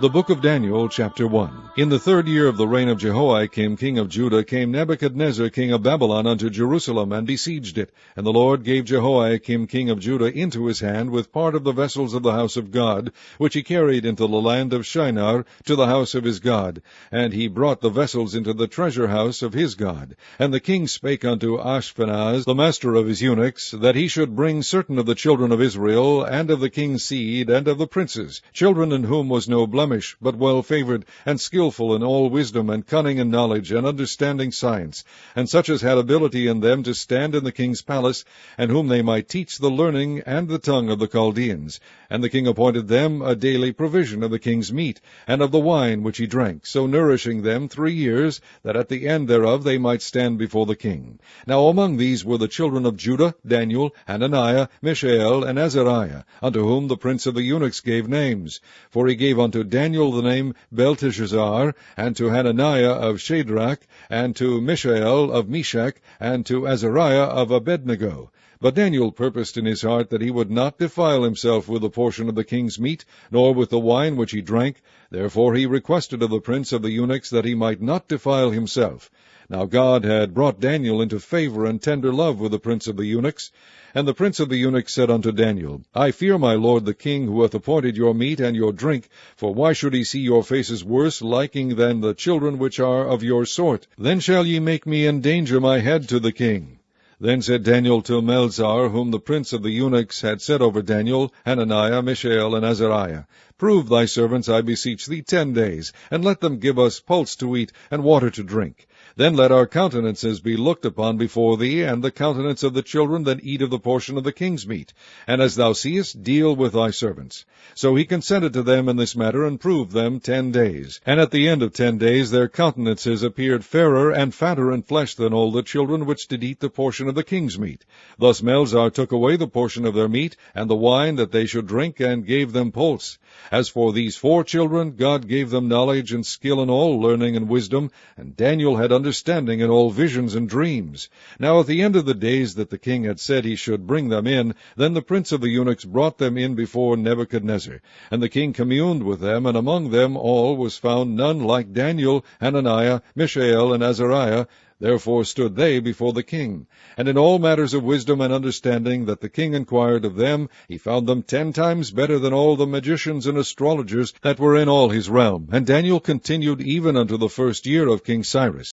The book of Daniel, chapter 1. In the 3rd year of the reign of Jehoiakim king of Judah came Nebuchadnezzar king of Babylon unto Jerusalem, and besieged it. And the Lord gave Jehoiakim king of Judah into his hand with part of the vessels of the house of God, which he carried into the land of Shinar to the house of his God. And he brought the vessels into the treasure house of his God. And the king spake unto Ashpenaz, the master of his eunuchs, that he should bring certain of the children of Israel, and of the king's seed, and of the princes, children in whom was no blemish, but well-favored, and skillful in all wisdom, and cunning and knowledge, and understanding science, and such as had ability in them to stand in the king's palace, and whom they might teach the learning and the tongue of the Chaldeans. And the king appointed them a daily provision of the king's meat, and of the wine which he drank, so nourishing them 3 years, that at the end thereof they might stand before the king. Now among these were the children of Judah, Daniel, Hananiah, Mishael, and Azariah, unto whom the prince of the eunuchs gave names. For he gave unto Daniel the name Belteshazzar, and to Hananiah of Shadrach, and to Mishael of Meshach, and to Azariah of Abednego. But Daniel purposed in his heart that he would not defile himself with the portion of the king's meat, nor with the wine which he drank. Therefore he requested of the prince of the eunuchs that he might not defile himself. Now God had brought Daniel into favor and tender love with the prince of the eunuchs. And the prince of the eunuchs said unto Daniel, I fear my lord the king, who hath appointed your meat and your drink, for why should he see your faces worse liking than the children which are of your sort? Then shall ye make me endanger my head to the king. Then said Daniel to Melzar, whom the prince of the eunuchs had set over Daniel, Hananiah, Mishael, and Azariah, Prove thy servants, I beseech thee, 10 days, and let them give us pulse to eat, and water to drink. Then let our countenances be looked upon before thee, and the countenance of the children that eat of the portion of the king's meat. And as thou seest, deal with thy servants. So he consented to them in this matter, and proved them 10 days. And at the end of 10 days their countenances appeared fairer and fatter in flesh than all the children which did eat the portion of the king's meat. Thus Melzar took away the portion of their meat, and the wine that they should drink, and gave them pulse. As for these 4 children, God gave them knowledge and skill in all learning and wisdom, and Daniel had understanding in all visions and dreams. Now at the end of the days that the king had said he should bring them in, then the prince of the eunuchs brought them in before Nebuchadnezzar. And the king communed with them, and among them all was found none like Daniel, Hananiah, Mishael, and Azariah. Therefore stood they before the king. And in all matters of wisdom and understanding that the king inquired of them, he found them 10 times better than all the magicians and astrologers that were in all his realm. And Daniel continued even unto the 1st year of King Cyrus.